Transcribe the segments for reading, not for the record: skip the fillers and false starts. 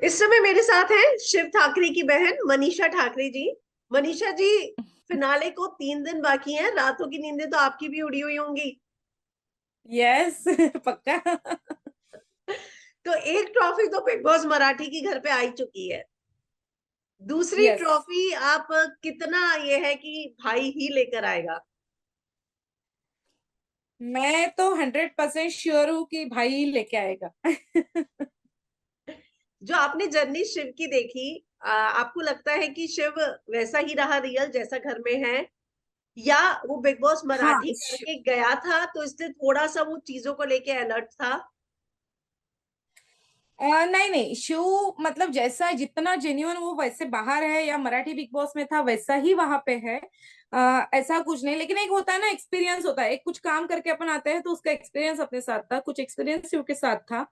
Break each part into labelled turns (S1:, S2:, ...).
S1: इस समय मेरे साथ हैं शिव ठाकरे की बहन मनीषा ठाकरे जी। मनीषा जी, फिनाले को 3 दिन बाकी हैं, रातों की नींदें तो आपकी भी उड़ी हुई होंगी।
S2: यस। पक्का।
S1: तो एक ट्रॉफी तो बिग बॉस मराठी की घर पे आई चुकी है। दूसरी
S2: यस,
S1: ट्रॉफी आप कितना ये है कि भाई ही लेकर आएगा?
S2: मैं तो 100% श्योर हूँ कि भाई लेके आएगा।
S1: जो आपने जर्नी शिव की देखी, आपको लगता है कि शिव वैसा ही रहा रियल जैसा घर में है, या वो बिग बॉस
S2: हाँ,
S1: मराठी करके गया था तो इसलिए थोड़ा सा वो चीजों को लेके अलर्ट था?
S2: नहीं नहीं, शिव मतलब जैसा जितना जेन्युइन वो वैसे बाहर है या मराठी बिग बॉस में था वैसा ही वहां पे है। ऐसा कुछ नहीं, लेकिन एक होता है ना, एक्सपीरियंस होता है, एक कुछ काम करके अपन आते हैं तो उसका एक्सपीरियंस अपने साथ था, कुछ एक्सपीरियंस शिव के साथ था।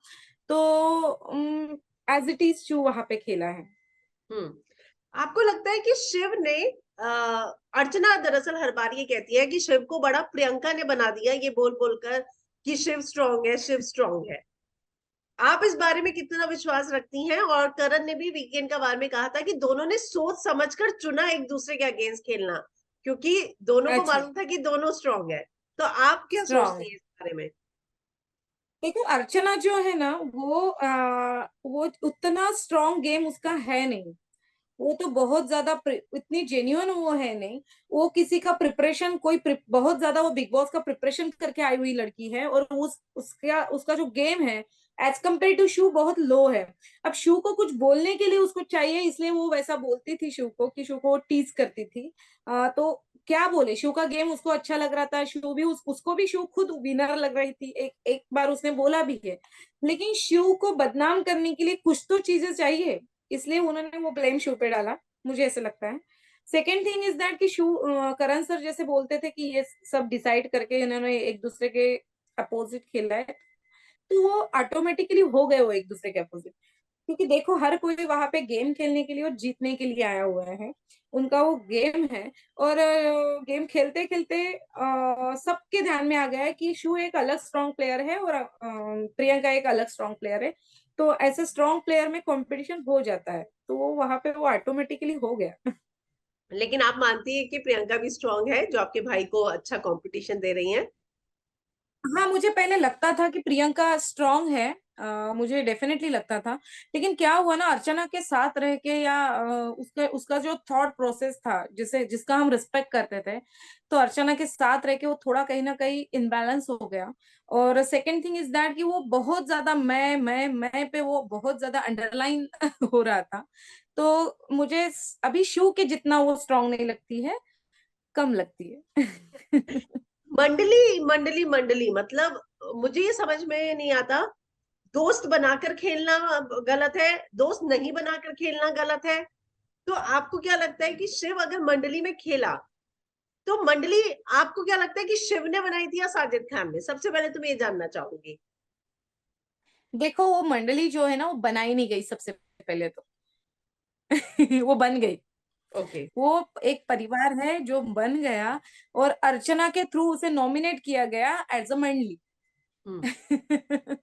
S2: तो एज इट इज शिव वहां पे खेला है।
S1: हम्म। आपको लगता है कि शिव ने अ, अर्चना दरअसल हर बार ये कहती है कि शिव को बड़ा प्रियंका ने बना दिया, ये बोल बोलकर कि शिव स्ट्रांग है, शिव स्ट्रांग है। आप इस बारे में कितना विश्वास रखती हैं? और करण ने भी वीकेंड का बार में कहा था कि दोनों ने सोच समझकर चुना एक दूसरे के अगेंस्ट खेलना, क्योंकि दोनों को
S2: अच्छा।
S1: मालूम था कि दोनों स्ट्रांग है। तो आप क्या
S2: स्ट्रॉन्ग।
S1: सोचती हैं इस बारे में?
S2: देखो, अर्चना जो है ना, वो उतना स्ट्रॉन्ग गेम उसका है नहीं। वो तो बहुत ज्यादा इतनी जेन्युइन वो है नहीं। वो किसी का प्रिपरेशन बहुत ज्यादा वो बिग बॉस का प्रिपरेशन करके आई हुई लड़की है, और उसका उसका जो गेम है एज कम्पेयर टू शू बहुत लो है। अब शू को कुछ बोलने के लिए उसको चाहिए, इसलिए वो वैसा बोलती थी शू को, कि शू को टीज करती थी। तो क्या बोले, शू का गेम उसको अच्छा लग रहा था, शू भी उसको भी शू खुद विनर लग रही थी, एक एक बार उसने बोला भी है। लेकिन शू को बदनाम करने के लिए कुछ तो चीजें चाहिए, इसलिए उन्होंने वो ब्लेम शू पे डाला, मुझे ऐसे लगता है। सेकेंड थिंग इज दैट कि करण सर जैसे बोलते थे कि ये सब डिसाइड करके इन्होंने एक दूसरे के अपोजिट खेला है, तो वो ऑटोमेटिकली हो गए वो एक दूसरे के अपोजिट। क्योंकि देखो, हर कोई वहां पे गेम खेलने के लिए और जीतने के लिए आया हुआ है, उनका वो गेम है। और गेम खेलते खेलते सबके ध्यान में आ गया है कि शू एक अलग स्ट्रांग प्लेयर है और प्रियंका एक अलग स्ट्रांग प्लेयर है। तो ऐसे स्ट्रांग प्लेयर में कंपटीशन हो जाता है, तो वो वहां पे वो ऑटोमेटिकली हो गया।
S1: लेकिन आप मानती है कि प्रियंका भी स्ट्रांग है जो आपके भाई को अच्छा कंपटीशन दे रही हैं?
S2: हाँ, मुझे पहले लगता था कि प्रियंका स्ट्रांग है। मुझे डेफिनेटली लगता था। लेकिन क्या हुआ ना, अर्चना के साथ रह के, या उसका उसका जो थॉट प्रोसेस था, जिसे जिसका हम रिस्पेक्ट करते थे, तो अर्चना के साथ रह के वो थोड़ा कहीं ना कहीं इनबैलेंस हो गया। और सेकंड थिंग इज दैट कि वो बहुत ज्यादा मैं पे वो बहुत ज्यादा अंडरलाइन हो रहा था। तो मुझे अभी शू के जितना वो स्ट्रांग नहीं लगती है, कम लगती है।
S1: मंडली मंडली मंडली मतलब, मुझे ये समझ में नहीं आता। दोस्त बनाकर खेलना गलत है, दोस्त नहीं बनाकर खेलना गलत है। तो आपको क्या लगता है कि शिव अगर मंडली में खेला तो मंडली, आपको क्या लगता है कि शिव ने बनाई थी या साजिद खान ने? सबसे पहले तो मैं ये जानना चाहूंगी।
S2: देखो, वो मंडली जो है ना, वो बनाई नहीं गई सबसे पहले तो। वो बन गई।
S1: ओके।
S2: वो एक परिवार है जो बन गया, और अर्चना के थ्रू उसे नॉमिनेट किया गया एज अ मंडली।
S1: हम्म।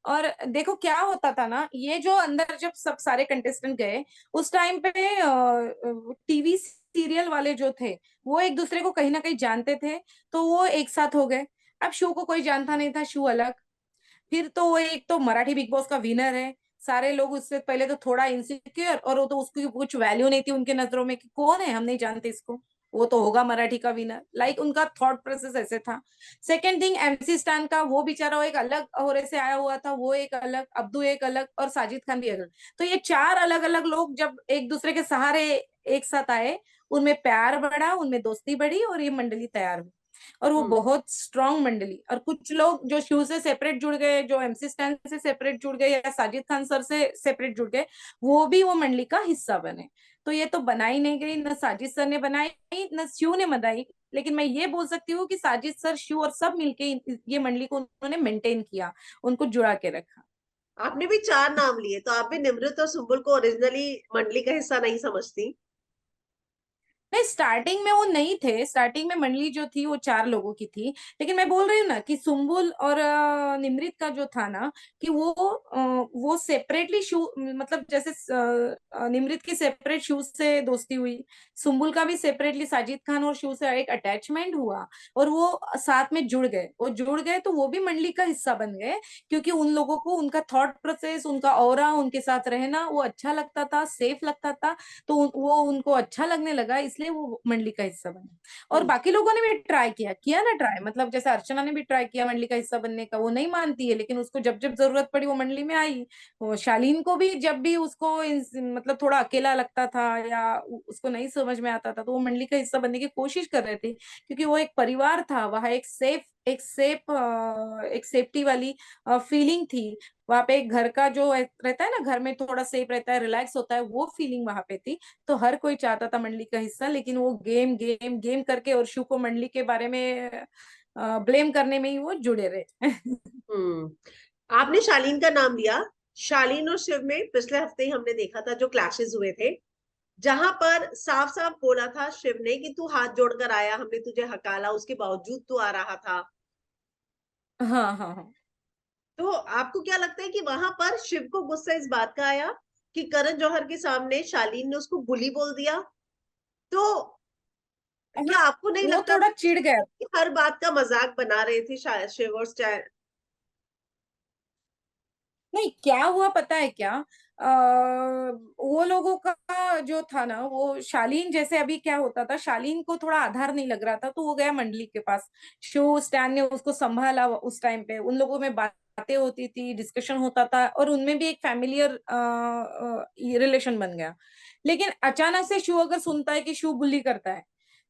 S2: और देखो क्या होता था ना, ये जो अंदर जब सब सारे कंटेस्टेंट गए, उस टाइम पे टीवी सीरियल वाले जो थे, वो एक दूसरे को कहीं ना कहीं जानते थे, तो वो एक साथ हो गए। अब शो को कोई जानता नहीं था, शो अलग। फिर तो वो एक तो मराठी बिग बॉस का विनर है, सारे लोग उससे पहले तो थोड़ा इनसिक्योर, और वो तो उसकी कुछ वैल्यू नहीं थी उनके नजरों में कि कौन है, हम नहीं जानते इसको, वो तो होगा मराठी का विनर, लाइक उनका थॉट प्रोसेस ऐसे था। सेकेंड थिंग, एमसी स्टैन का वो बेचारा वो एक अलग होरे से आया हुआ था, वो एक अलग, अब्दू एक अलग, और साजिद खान भी अलग। तो ये चार अलग अलग लोग जब एक दूसरे के सहारे एक साथ आए, उनमें प्यार बढ़ा, उनमें दोस्ती बढ़ी, और ये मंडली तैयार हुई। और वो
S1: हम्म।
S2: बहुत स्ट्रांग मंडली। और कुछ लोग जो शिव से सेपरेट जुड़ गए, जो एमसी स्टैन से सेपरेट जुड़ गए, या साजिद खान सर से सेपरेट जुड़ गए, वो भी वो मंडली का हिस्सा बने। तो ये तो बनाई नहीं गई, न साजिद सर ने बनाई, न शिव ने बनाई। लेकिन मैं ये बोल सकती हूँ कि साजिद सर, शिव और सब मिलके ये मंडली को उन्होंने मेंटेन किया, उनको जुड़ा के रखा।
S1: आपने भी 4 नाम लिए, तो आप भी निमृत और सुम्बुल को ओरिजिनली मंडली का हिस्सा नहीं समझती?
S2: नहीं, स्टार्टिंग में वो नहीं थे, स्टार्टिंग में मंडली जो थी वो 4 लोगों की थी। लेकिन मैं बोल रही हूँ ना कि सुम्बुल और निमृत का जो था ना, कि वो सेपरेटली शू, मतलब जैसे निमृत की सेपरेट शू से दोस्ती हुई, सुम्बुल का भी सेपरेटली साजिद खान और शू से एक अटैचमेंट हुआ, और वो साथ में जुड़ गए, तो वो भी मंडली का हिस्सा बन गए, क्योंकि उन लोगों को उनका थॉट प्रोसेस, उनका ऑरा, उनके साथ रहना वो अच्छा लगता था, सेफ लगता था। तो वो उनको अच्छा लगने लगा, इसलिए वो मंडली का हिस्सा बने। और
S1: हम्म
S2: बाकी लोगों ने भी ट्राई किया ना ट्राई, मतलब जैसे अर्चना ने भी ट्राई किया मंडली का हिस्सा बनने का, वो नहीं मानती है, लेकिन उसको जब जब जरूरत पड़ी वो मंडली में आई। वो शालीन को भी जब भी उसको मतलब थोड़ा अकेला लगता था या उसको नहीं समझ में आता था, तो वो मंडली का हिस्सा बनने की कोशिश कर रहे थे, क्योंकि वो एक परिवार था वहां, एक सेफ्टी वाली फीलिंग थी वहां पे। एक घर का जो रहता है ना, घर में थोड़ा सेफ रहता है, रिलैक्स होता है, वो फीलिंग वहां पे थी। तो हर कोई चाहता था मंडली का हिस्सा, लेकिन वो गेम गेम गेम करके और शू को मंडली के बारे में ब्लेम करने में ही वो जुड़े रहे।
S1: हम्म आपने शालीन का नाम लिया। शालीन और शिव में पिछले हफ्ते ही हमने देखा था जो क्लैशेस हुए थे, जहां पर साफ साफ बोला था शिव ने कि तू हाथ जोड़कर आया, हमने तुझे हकाला, उसके बावजूद तू आ रहा था।
S2: हाँ हाँ हाँ।
S1: तो आपको क्या लगता है कि वहां पर शिव को गुस्सा इस बात का आया कि करण जौहर के सामने शालीन ने उसको बुली बोल दिया? तो
S2: हाँ,
S1: क्या आपको नहीं
S2: वो
S1: लगता
S2: थोड़ा
S1: था
S2: चिढ़ गया।
S1: कि हर बात का मजाक बना रहे थे शिव और
S2: नहीं, क्या हुआ पता है क्या? वो लोगों का जो था ना, वो शालीन जैसे, अभी क्या होता था, शालीन को थोड़ा आधार नहीं लग रहा था, तो वो गया मंडली के पास। शो स्टैन ने उसको संभाला, उस टाइम पे उन लोगों में बातें होती थी, डिस्कशन होता था, और उनमें भी एक फैमिलियर रिलेशन बन गया। लेकिन अचानक से शू अगर सुनता है कि शू बुली करता है,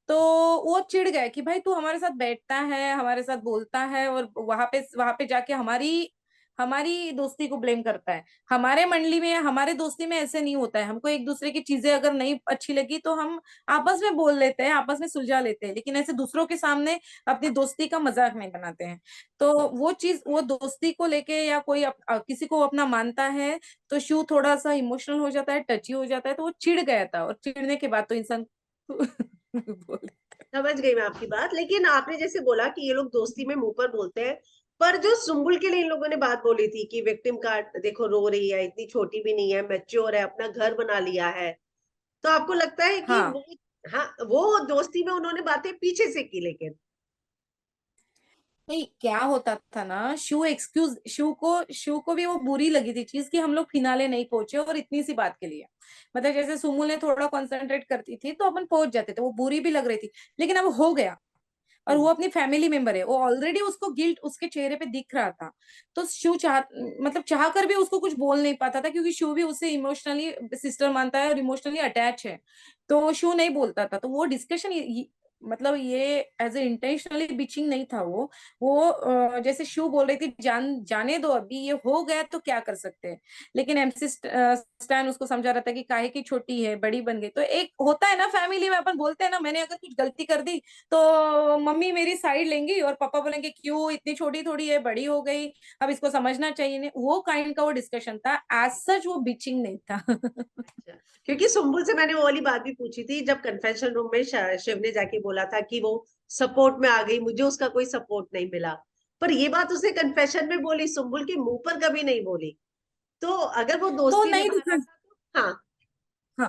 S2: तो वो चिढ़ गए कि भाई तू हमारे साथ बैठता है, हमारे साथ बोलता है, और वहां पे जाके हमारी हमारी दोस्ती को ब्लेम करता है। हमारे मंडली में, हमारे दोस्ती में ऐसे नहीं होता है। हमको एक दूसरे की चीजें अगर नहीं अच्छी लगी तो हम आपस में बोल लेते हैं, आपस में सुलझा लेते हैं, लेकिन ऐसे दूसरों के सामने अपनी दोस्ती का मजाक नहीं बनाते हैं। तो वो चीज, वो दोस्ती को लेके, या कोई किसी को अपना मानता है, तो शू थोड़ा सा इमोशनल हो जाता है, टची हो जाता है, तो वो चिढ़ गया था, और चिढ़ने के बाद तो इंसान बोले।
S1: समझ गई मैं आपकी बात। लेकिन आपने जैसे बोला कि ये लोग दोस्ती में मुंह पर बोलते हैं, पर जो सुम्बुल के लिए इन लोगों ने बात बोली थी कि विक्टिम कार्ड देखो रो रही है, इतनी छोटी भी नहीं है, मैच्योर है, अपना घर बना लिया है, तो आपको लगता है कि
S2: हाँ,
S1: वो, हाँ, वो दोस्ती में उन्होंने बातें पीछे से की लेकिन?
S2: नहीं, क्या होता था ना, शू को भी वो बुरी लगी थी चीज कि हम लोग फिनाले नहीं पहुंचे, और इतनी सी बात के लिए, मतलब जैसे सुमु ने थोड़ा कंसंट्रेट करती थी तो अपन पहुंच जाते थे, वो बुरी भी लग रही थी, लेकिन अब हो गया। और वो
S1: हम्म
S2: अपनी फैमिली मेंबर है, वो ऑलरेडी, उसको गिल्ट उसके चेहरे पे दिख रहा था। तो शू मतलब चाह कर भी उसको कुछ बोल नहीं पाता था, क्योंकि शू भी उसे इमोशनली सिस्टर मानता है और इमोशनली अटैच है। तो शू नहीं बोलता था, तो वो डिस्कशन, मतलब ये एज ए इंटेंशनली बिचिंग नहीं था। वो जैसे शू बोल रही थी, जाने दो, अभी ये हो गया तो क्या कर सकते हैं। लेकिन एमसी स्टैन उसको समझा रहा था कि काहे की छोटी है, बड़ी बन गई। तो एक होता है ना फैमिली में, अपन बोलते हैं ना, मैंने अगर कुछ गलती कर दी तो मम्मी मेरी साइड लेंगी, और पापा बोलेंगे क्यों, इतनी छोटी थोड़ी है, बड़ी हो गई, अब इसको समझना चाहिए। नहीं, वो काइंड का वो डिस्कशन था, एज सच वो बिचिंग नहीं था।
S1: अच्छा, क्योंकि सुम्बुल से मैंने वो वाली बात भी पूछी थी जब कन्फेशन रूम में शिव ने जाके बोला था कि वो सपोर्ट में आ गई, मुझे उसका कोई सपोर्ट नहीं मिला। पर ये बात उसने कन्फेशन में बोली, सुम्बुल के मुंह पर कभी नहीं बोली। तो अगर वो
S2: तो
S1: दोस्ती
S2: नहीं
S1: निभा रहा
S2: दिखा।
S1: था तो हाँ,
S2: हाँ,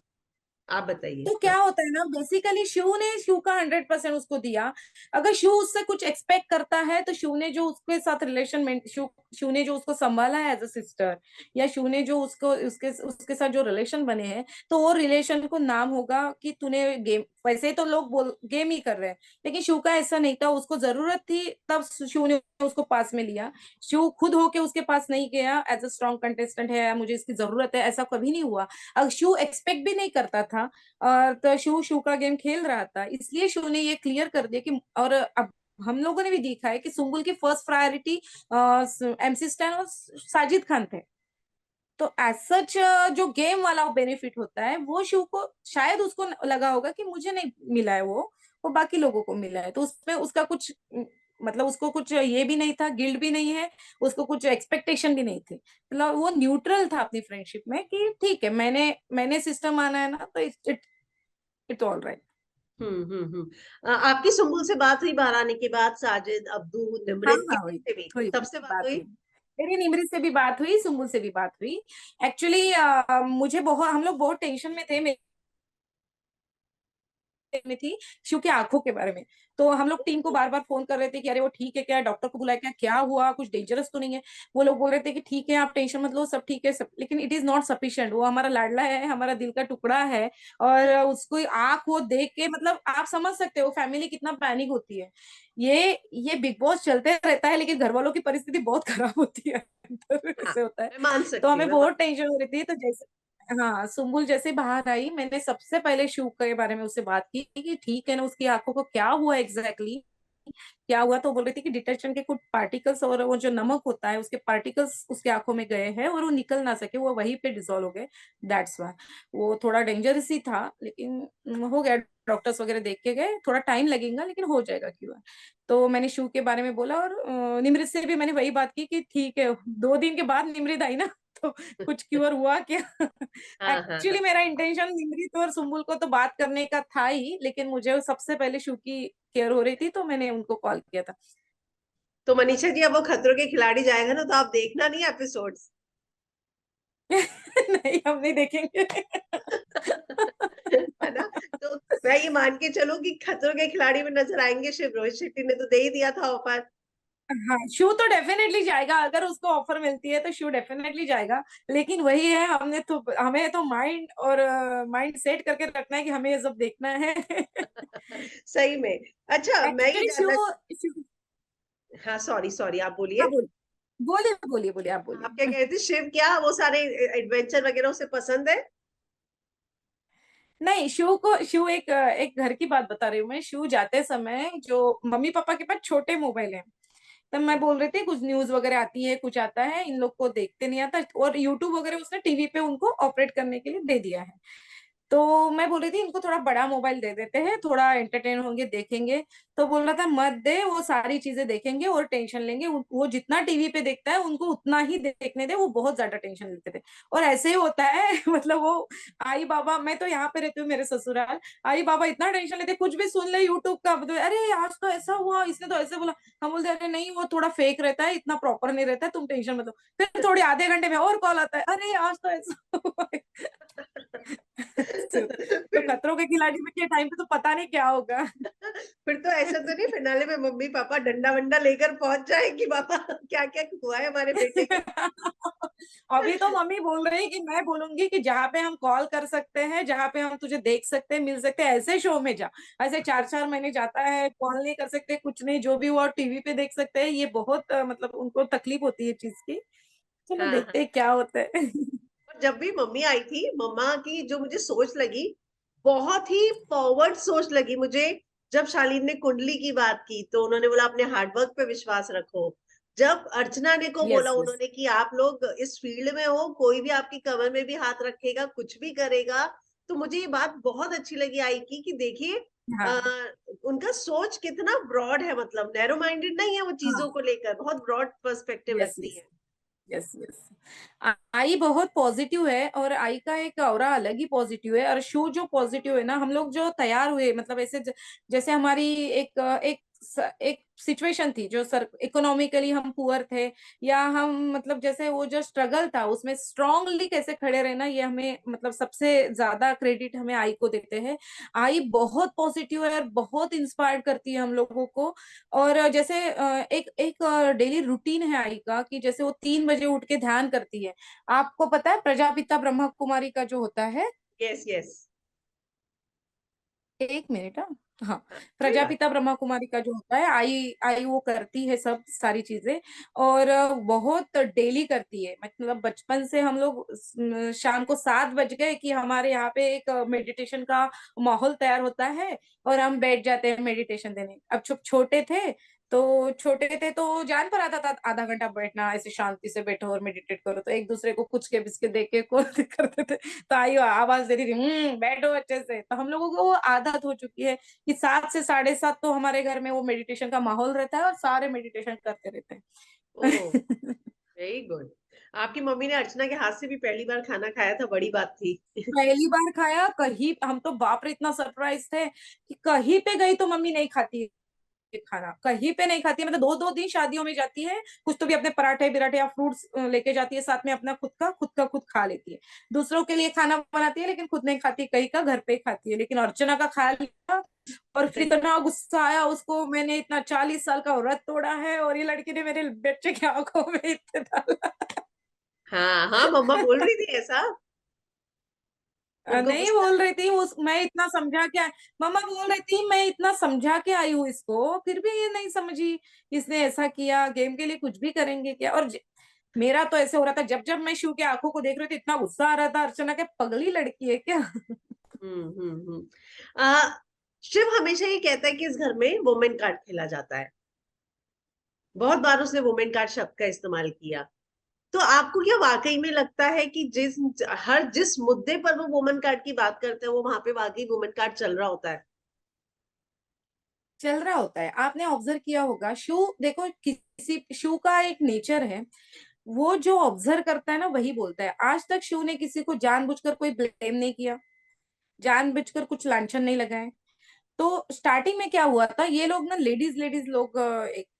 S1: आप बताइए।
S2: तो
S1: हाँ।
S2: क्या होता है ना, बेसिकली शिव ने शिव का 100% उसको दिया। अगर शिव उससे कुछ एक्सपेक्ट करता है, तो शिव ने जो उसके साथ रिलेशन में, शिव ने जो उसको संभाला है एज अ सिस्टर, या शिव ने जो उसको उसके उसके साथ जो रिलेशन बने हैं, तो वो रिलेशन को नाम होगा कि तूने गेम, वैसे तो लोग बोल गेम ही कर रहे हैं, लेकिन शिव का ऐसा नहीं था, उसको जरूरत थी तब शिव ने उसको पास में लिया। शिव खुद होके उसके पास नहीं गया एज अ स्ट्रॉन्ग कंटेस्टेंट है, मुझे इसकी जरूरत है, ऐसा कभी नहीं हुआ। अगर शिव एक्सपेक्ट भी नहीं करता था, तो शिव शिव का गेम खेल रहा था, इसलिए शिव ने ये क्लियर कर दिया कि, और अब हम लोगों ने भी देखा है कि सुम्बुल की फर्स्ट प्रायोरिटी एमसी स्टैन और साजिद खान थे। तो एज सच जो गेम वाला बेनिफिट होता है, वो शिव को शायद उसको लगा होगा कि मुझे नहीं मिला है, वो बाकी लोगों को मिला है, तो उसमें उसका कुछ मतलब उसको कुछ ये भी नहीं था, गिल्ड भी नहीं है, उसको कुछ एक्सपेक्टेशन भी नहीं थी, मतलब वो न्यूट्रल था अपनी फ्रेंडशिप में कि ठीक है, मैंने मैंने सिस्टम माना है ना, तो इट्स ऑल राइट।
S1: आपकी सुम्बुल से बात हुई बाहर आने के बाद, साजिद, अब्दू,
S2: हाँ
S1: निमृत,
S2: हाँ
S1: किसी
S2: हुई
S1: से भी?
S2: हुई
S1: सबसे बात
S2: बात
S1: हुई?
S2: हुई। मेरी निमृत से भी बात हुई, सुम्बुल से भी बात हुई। एक्चुअली मुझे बहुत, हम लोग बहुत टेंशन में थे, में थी शिव की आंखों के बारे में। तो हम लोग टीम को बार बार फोन कर रहे थे कि अरे वो ठीक है क्या, डॉक्टर को बुलाया क्या, क्या हुआ, कुछ डेंजरस तो नहीं है। वो लोग बोल रहे थे कि ठीक है, आप टेंशन मत लो, सब ठीक है सब, लेकिन इट इज नॉट सफिशिएंट। वो हमारा लाडला है, हमारा दिल का टुकड़ा है, और उसको आंख वो देख के, मतलब आप समझ सकते हो फैमिली कितना पैनिक होती है। ये बिग बॉस चलते रहता है, लेकिन घर वालों की परिस्थिति बहुत खराब होती है, अंदर
S1: हाँ,
S2: ऐसे होता है।
S1: मैं मान
S2: तो
S1: सकती हूँ,
S2: हमें
S1: मैं मान।
S2: बहुत टेंशन हो रही थी, तो जैसे, हाँ, सुम्बुल जैसे बाहर आई, मैंने सबसे पहले शिव के बारे में उससे बात की कि ठीक है ना, उसकी आंखों को क्या हुआ एग्जैक्टली क्या हुआ। तो बोल रही थी कि डिटर्जेंट के कुछ पार्टिकल्स और वो जो नमक होता है उसके पार्टिकल्स उसके आंखों में गए हैं, और वो निकल ना सके, वो वहीं पे डिसॉल्व हो गए। That's why. वो थोड़ा डेंजरस ही था, लेकिन हो गया। डॉक्टर्स वगैरह देख के गए, थोड़ा टाइम लगेगा लेकिन हो जाएगा क्यों। तो मैंने शिव के बारे में बोला, और निमृत से भी मैंने वही बात की कि ठीक है। 2 दिन के बाद निमृत आई ना, तो कुछ क्योर हुआ क्या।
S1: हाँ, हाँ, हाँ।
S2: एक्चुअली मेरा इंटेंशन निमृत और सुम्बुल को तो बात करने का था ही, लेकिन मुझे सबसे पहले शिव की केयर हो रही थी, तो मैंने उनको कॉल किया था।
S1: तो मनीषा जी, अब वो खतरों के खिलाड़ी जाएगा ना, तो आप देखना नहीं एपिसोड्स।
S2: नहीं, हम नहीं देखेंगे।
S1: है ना? तो मैं ये मान के चलूं कि खतरों के खिलाड़ी में नजर आएंगे शिव। रोहित शेट्टी ने तो दे ही दिया था ऑफर।
S2: हाँ, शू तो डेफिनेटली जाएगा, अगर उसको ऑफर मिलती है तो शू डेफिनेटली जाएगा। लेकिन वही है, हमें तो माइंड और माइंड सेट करके रखना है कि हमें ये सब देखना है।
S1: सही में। अच्छा, मैं ये
S2: एक्चुअली शू,
S1: जानना। हाँ, सॉरी सॉरी, आप
S2: हाँ
S1: बोलिए।
S2: बोलिए, बोलिए बोलिए बोलिए, आप
S1: आप क्या
S2: बोलिए।
S1: कहते, शिव क्या वो सारे एडवेंचर वगैरह उसे पसंद है?
S2: नहीं, शिव एक एक घर की बात बता रही हूँ मैं। शिव जाते समय, जो मम्मी पापा के पास छोटे मोबाइल है, तब मैं बोल रही थी कुछ न्यूज वगैरह आती है, कुछ आता है, इन लोग को देखते नहीं आता, और यूट्यूब वगैरह उसने टीवी पे उनको ऑपरेट करने के लिए दे दिया है। तो मैं बोल रही थी इनको थोड़ा बड़ा मोबाइल दे देते हैं, थोड़ा एंटरटेन होंगे, देखेंगे। तो बोल रहा था मत दे, वो सारी चीजें देखेंगे और टेंशन लेंगे, वो जितना टीवी पे देखता है उनको उतना ही देखने दे, वो बहुत ज्यादा टेंशन लेते थे। और ऐसे ही होता है। मतलब वो आई बाबा, मैं तो यहाँ पे रहती हूँ मेरे ससुराल, आई बाबा इतना टेंशन लेते, कुछ भी सुन ले यूट्यूब का, तो अरे आज तो ऐसा हुआ, इसने तो ऐसे बोला। हम बोलते अरे नहीं, वो थोड़ा फेक रहता है, इतना प्रॉपर नहीं रहता है, तुम टेंशन मत लो। फिर थोड़ी आधे घंटे में और कॉल आता है, अरे आज तो ऐसा हुआ है। तो
S1: फिर
S2: खतरों के खिलाड़ी में के टाइम पे तो पता नहीं क्या होगा।
S1: फिर तो ऐसा तो नहीं फिनाले में मम्मी पापा डंडा वंडा लेकर पहुंच जाए कि पापा क्या क्या हुआ है हमारे बेटे के
S2: अभी तो मम्मी बोल रही है कि मैं बोलूंगी कि जहाँ पे हम कॉल कर सकते हैं, जहाँ पे हम तुझे देख सकते हैं, मिल सकते हैं, ऐसे शो में जा। ऐसे 4-4 महीने जाता है, कॉल नहीं कर सकते, कुछ नहीं, जो भी हुआ टीवी पे देख सकते हैं, ये बहुत मतलब उनको तकलीफ होती है चीज की। चलो
S1: हाँ, हाँ।
S2: देखते हैं क्या होता है।
S1: और जब भी मम्मी आई थी, मम्मा की जो मुझे सोच लगी, बहुत ही फॉरवर्ड सोच लगी मुझे। जब शालीन ने कुंडली की बात की तो उन्होंने बोला अपने हार्डवर्क पे विश्वास रखो। जब अर्चना ने को बोला
S2: यस यस।
S1: उन्होंने कि आप लोग इस फील्ड में हो, कोई भी आपकी कमर में भी हाथ रखेगा, कुछ भी करेगा। तो मुझे ये बात बहुत अच्छी लगी आई की देखिए,
S2: हाँ
S1: उनका सोच कितना ब्रॉड है, मतलब नैरो माइंडेड नहीं है वो
S2: हाँ।
S1: चीजों को लेकर, बहुत ब्रॉड पर्सपेक्टिव
S2: यस
S1: रखती
S2: यस।
S1: है।
S2: Yes yes. आई बहुत पॉजिटिव है, और आई का एक ऑरा अलग ही पॉजिटिव है, और शू जो पॉजिटिव है ना, हम लोग जो तैयार हुए, मतलब ऐसे जैसे हमारी एक सिचुएशन थी, जो सर इकोनॉमिकली हम पुअर थे, या हम मतलब जैसे वो जो स्ट्रगल था उसमें स्ट्रांगली कैसे खड़े रहना, ये हमें मतलब सबसे ज्यादा क्रेडिट हमें आई को देते हैं। आई बहुत पॉजिटिव है और बहुत इंस्पायर करती है हम लोगों को। और जैसे एक एक डेली रूटीन है आई का, कि जैसे वो 3 बजे उठ के ध्यान करती है। आपको पता है प्रजापिता ब्रह्मा कुमारी का जो होता है,
S1: यस, यस।
S2: 1 मिनट, हाँ। हाँ,
S1: कोई बात।
S2: प्रजापिता ब्रह्मा कुमारी का जो होता है, आई आई वो करती है सब सारी चीजें। और बहुत डेली करती है, मतलब बचपन से हम लोग शाम को 7 बज गए कि हमारे यहाँ पे एक मेडिटेशन का माहौल तैयार होता है, और हम बैठ जाते हैं मेडिटेशन देने। अब छोटे थे तो जान पर आता था आधा घंटा बैठना, ऐसे शांति से बैठो और मेडिटेट करो, तो एक दूसरे को कुछ के बिस्के दे के कॉल करते थे। तो आई आवाज देती थी, बैठो अच्छे से। तो हम लोगों को वो आदत हो चुकी है कि 7 से 7:30 तो हमारे घर में वो मेडिटेशन का माहौल रहता है, और सारे मेडिटेशन करते रहते
S1: ओह,
S2: हैं।
S1: Very good. आपकी मम्मी ने अर्चना के हाथ से भी पहली बार खाना खाया था, बड़ी बात थी।
S2: पहली बार खाया कहीं, हम तो बाप रे इतना सरप्राइज थे कि कहीं पे गई तो मम्मी नहीं खाती है खाना, कहीं पे नहीं खाती है, मतलब दो दो दिन शादियों में जाती है, कुछ तो भी अपने पराठे बिराठे या फ्रूट्स लेके जाती है साथ में, अपना खुद खा लेती है। दूसरों के लिए खाना बनाती है लेकिन खुद नहीं खाती, कहीं का घर पे ही खाती है, लेकिन अर्चना का खा लिया। और फिर इतना गुस्सा आया उसको, मैंने इतना 40 साल का व्रत तोड़ा है और ये लड़की ने मेरे बच्चे की आंखों में इतने डाला।
S1: हाँ हाँ, मम्मा बोल रही थी ऐसा, उनको
S2: नहीं
S1: गुस्सा।
S2: बोल रही थी उस, मैं इतना समझा के मम्मा बोल रही थी मैं इतना समझा के आई हूँ इसको, फिर भी ये नहीं समझी, इसने ऐसा किया, गेम के लिए कुछ भी करेंगे क्या। और मेरा तो ऐसे हो रहा था, जब जब मैं शिव के आंखों को देख रही थी इतना गुस्सा आ रहा था, अर्चना के पगली लड़की है क्या।
S1: हम्म। शिव हमेशा ये कहता है कि इस घर में वुमेन कार्ड खेला जाता है। बहुत बार उसने वुमेन कार्ड शब्द का इस्तेमाल किया। तो आपको क्या वाकई में लगता है कि जिस मुद्दे पर वो वुमेन कार्ड की बात करते हैं, वो वहां पे वाकई वुमेन कार्ड चल रहा होता है?
S2: चल रहा होता है, आपने ऑब्जर्व किया होगा शू, देखो किसी शू का एक नेचर है, वो जो ऑब्जर्व करता है ना वही बोलता है। आज तक शू ने किसी को जानबूझकर कोई ब्लेम नहीं किया, जानबूझकर कुछ लांछन नहीं लगाए। तो स्टार्टिंग में क्या हुआ था, ये लोग ना लेडीज लेडीज लोग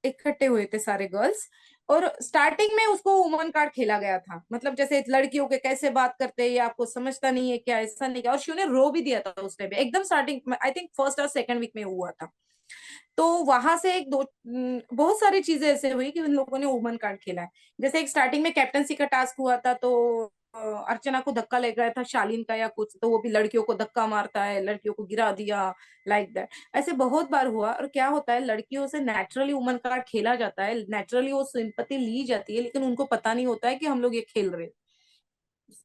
S2: इकट्ठे हुए थे सारे गर्ल्स, और स्टार्टिंग में उसको वुमन कार्ड खेला गया था, मतलब जैसे लड़कियों के कैसे बात करते हैं ये आपको समझता नहीं है क्या, ऐसा नहीं किया। और शिव ने रो भी दिया था उसने भी, एकदम स्टार्टिंग, आई थिंक फर्स्ट और सेकंड वीक में हुआ था। तो वहां से एक दो बहुत सारी चीजें ऐसे हुई कि उन लोगों ने वुमन कार्ड खेला है। जैसे एक स्टार्टिंग में कैप्टनसी का टास्क हुआ था, तो अर्चना को धक्का लग गया था शालीन का या कुछ, तो वो भी लड़कियों को धक्का मारता है, लड़कियों को गिरा दिया, लाइक दैट। ऐसे बहुत बार हुआ। और क्या होता है, लड़कियों से नेचुरली वुमन कार्ड खेला जाता है, नेचुरली वो सिंपैथी ली जाती है, लेकिन उनको पता नहीं होता है कि हम लोग ये खेल रहे हैं।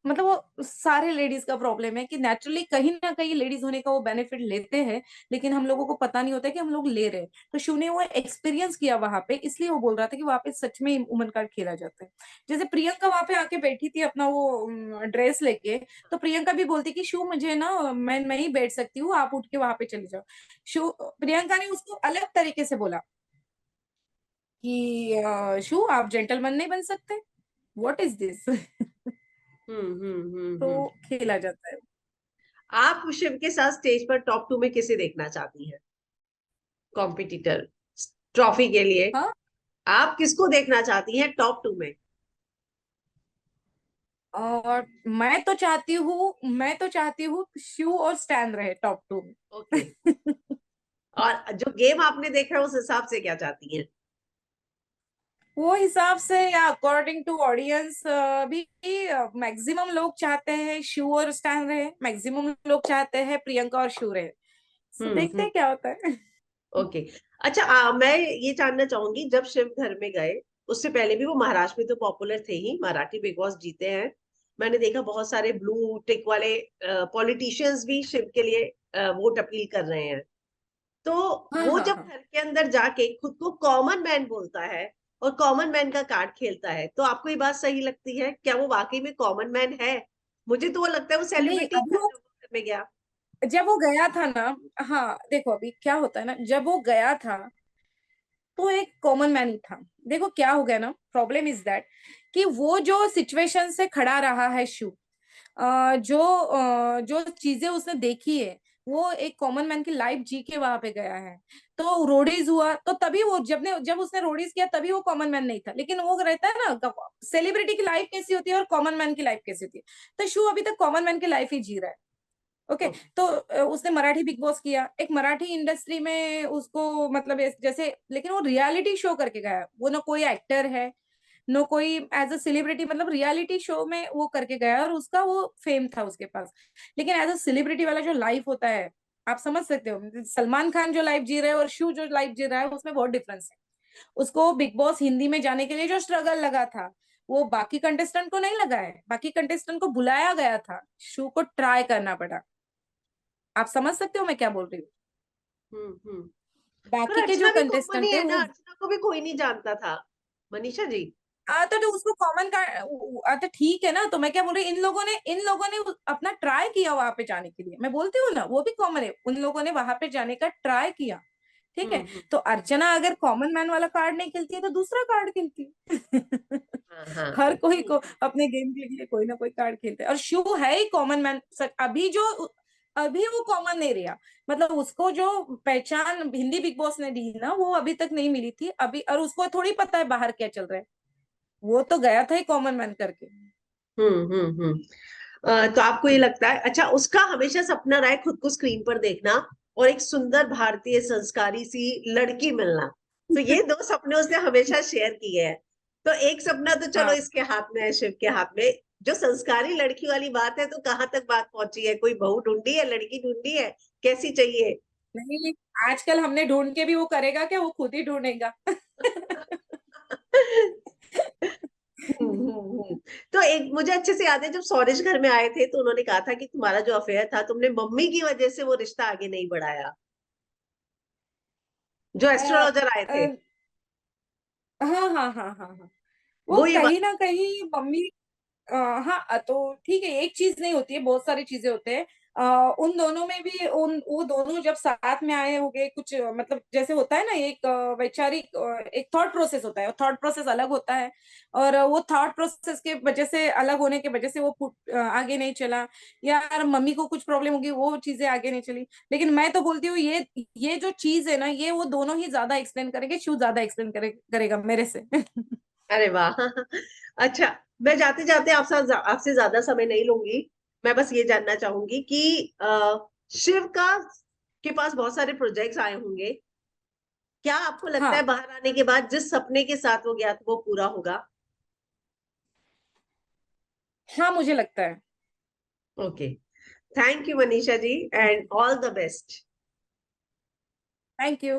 S2: मतलब वो सारे लेडीज का प्रॉब्लम है कि नेचुरली कहीं ना कहीं लेडीज होने का वो बेनिफिट लेते हैं, लेकिन हम लोगों को पता नहीं होता है कि हम लोग ले रहे हैं। तो शिव ने वो एक्सपीरियंस किया वहां पे, इसलिए वो बोल रहा था कि वहां पे सच में वुमन कार्ड खेला जाता है। जैसे प्रियंका वहां पे आके बैठी थी अपना वो ड्रेस लेके, तो प्रियंका भी बोलती कि शिव मुझे ना, मैं ही बैठ सकती हूँ, आप उठ के वहां पे चले जाओ। शिव, प्रियंका ने उसको अलग तरीके से बोला कि शिव आप जेंटलमैन नहीं बन सकते, व्हाट इज दिस। तो
S1: हम्म।
S2: खेला जाता है।
S1: आप शिव के साथ स्टेज पर टॉप 2 में किसे देखना चाहती हैं, कॉम्पिटिटर, ट्रॉफी के लिए?
S2: हाँ,
S1: आप किसको देखना चाहती हैं टॉप 2 में?
S2: और मैं तो चाहती हूँ शिव और स्टैन रहे टॉप 2
S1: ओके।
S2: में।
S1: और जो गेम आपने देखा है उस हिसाब से क्या चाहती हैं?
S2: वो हिसाब से या अकॉर्डिंग टू ऑडियंस भी मैक्सिमम लोग चाहते हैं शिव और स्टैन रहे, मैक्सिमम लोग चाहते हैं प्रियंका और शिव रहे। सो देखते
S1: हम्म।
S2: हैं क्या होता है।
S1: ओके। अच्छा, मैं ये जानना चाहूंगी, जब शिव घर में गए, उससे पहले भी वो महाराष्ट्र में तो पॉपुलर थे ही, मराठी बिग बॉस जीते हैं। मैंने देखा बहुत सारे ब्लू टिक वाले पॉलिटिशियंस भी शिव के लिए वोट अपील कर रहे हैं। तो
S2: हाँ
S1: वो
S2: हाँ
S1: जब
S2: हाँ।
S1: घर के अंदर जाके खुद को कॉमन मैन बोलता है और कॉमन मैन का कार्ड खेलता है, तो आपको ये बात सही लगती है? क्या वो वाकई में कॉमन मैन है? मुझे तो वो लगता है वो
S2: नहीं,
S1: सेलिब्रिटी
S2: अभी
S1: था
S2: वो
S1: जब वो घर में गया।
S2: जब वो गया था ना, हाँ देखो अभी क्या होता है ना, जब वो गया था तो एक कॉमन मैन ही था। देखो क्या हो गया ना, प्रॉब्लम इज दैट कि वो जो सिचुएशन से खड़ा रहा है शिव, जो चीजें उसने देखी है, वो एक कॉमन मैन की लाइफ जी के वहां पे गया है। तो रोडीज हुआ तो तभी वो, जब उसने रोडीज किया तभी वो कॉमन मैन नहीं था, लेकिन वो रहता है ना सेलिब्रिटी की लाइफ कैसी होती है और कॉमन मैन की लाइफ कैसी होती है। तो शिव अभी तक कॉमन मैन की लाइफ ही जी रहा है। ओके।
S1: ओके।
S2: तो उसने मराठी बिग बॉस किया, एक मराठी इंडस्ट्री में उसको मतलब जैसे, लेकिन वो रियलिटी शो करके गया, वो ना कोई एक्टर है, नो कोई एज अ सेलिब्रिटी, मतलब रियलिटी शो में वो करके गया और उसका वो फेम था उसके पास। लेकिन एज अ सेलिब्रिटी वाला जो लाइफ होता है, आप समझ सकते हो सलमान खान जो लाइफ जी रहे हैं और शिव जो लाइफ जी रहा है उसमें बहुत डिफरेंस है। उसको बिग बॉस हिंदी में जाने के लिए जो स्ट्रगल लगा था, वो बाकी कंटेस्टेंट को नहीं लगा है, बाकी कंटेस्टेंट को बुलाया गया था, शिव को ट्राई करना पड़ा। आप समझ सकते हो मैं क्या बोल रही हूँ।
S1: हम्म। पर
S2: बाकी के जो
S1: अर्चना भी कॉमन ही
S2: कंटेस्टेंट थे
S1: है ना,
S2: वो,
S1: अर्चना को भी कोई नहीं जानता था, मनीषा जी।
S2: तो उसको कॉमन का, तो ठीक है ना, तो मैं क्या बोल रही हूँ, इन लोगों ने अपना ट्राई किया वहां पे जाने के लिए, मैं बोलती हूँ ना वो भी कॉमन है, उन लोगों ने वहां पे जाने का ट्राई किया। ठीक है।
S1: हम्म।
S2: तो अर्चना अगर कॉमन मैन वाला कार्ड नहीं खेलती है तो दूसरा कार्ड खेलती है।
S1: हाँ हाँ।
S2: हर कोई को अपने गेम के लिए कोई ना कोई कार्ड खेलता है, और शिव है ही कॉमन मैन। अभी वो कॉमन नहीं रहा, मतलब उसको जो पहचान हिंदी बिग बॉस ने दी ना, वो अभी तक नहीं मिली थी अभी, और उसको थोड़ी पता है बाहर क्या चल रहा है। वो तो गया था ही कॉमन मैन करके।
S1: हम्म। तो आपको ये लगता है, अच्छा उसका हमेशा सपना रहा है खुद को स्क्रीन पर देखना और एक सुंदर भारतीय संस्कारी सी लड़की मिलना, तो ये दो सपने उसने हमेशा शेयर किए हैं। तो एक सपना तो चलो
S2: हाँ,
S1: इसके हाथ में है, शिव के हाथ में, जो संस्कारी लड़की वाली बात है तो कहाँ तक बात पहुंची है? कोई बहू ढूंढी है, लड़की ढूंढी है, कैसी चाहिए?
S2: नहीं आजकल हमने ढूंढ के भी वो करेगा क्या, वो खुद ही ढूंढेगा।
S1: हम्म। तो एक मुझे अच्छे से याद है, जब सौरिश घर में आए थे तो उन्होंने कहा था कि तुम्हारा जो अफेयर था तुमने मम्मी की वजह से वो रिश्ता आगे नहीं बढ़ाया, जो
S2: अ,
S1: एस्ट्रोलॉजर आए थे।
S2: अ, हाँ हाँ हाँ हाँ हाँ, वो
S1: वो ये बात।
S2: कहीं ना कहीं मम्मी। हाँ तो ठीक है, एक चीज नहीं होती है, बहुत सारी चीजें होते हैं। उन दोनों में भी उन वो दोनों जब साथ में आए होंगे कुछ, मतलब जैसे होता है ना, एक वैचारिक एक थॉट प्रोसेस होता है, थॉट प्रोसेस अलग होता है। और वो थॉट प्रोसेस के वजह से, अलग होने के वजह से वो आगे नहीं चला, या मम्मी को कुछ प्रॉब्लम होगी, वो चीजें आगे नहीं चली। लेकिन मैं तो बोलती हूँ, ये जो चीज है ना, ये वो दोनों ही ज्यादा एक्सप्लेन करेंगे, शिव ज्यादा एक्सप्लेन करेगा मेरे से।
S1: अरे वाह। अच्छा, मैं जाते जाते आपसे आपसे ज्यादा समय नहीं लूंगी। मैं बस ये जानना चाहूंगी कि शिव का के पास बहुत सारे प्रोजेक्ट्स आए होंगे, क्या आपको लगता है
S2: हाँ
S1: बाहर आने के बाद जिस सपने के साथ वो गया था वो पूरा होगा?
S2: हाँ, मुझे लगता है।
S1: Okay, thank you Manisha ji, and all the best.
S2: Thank you.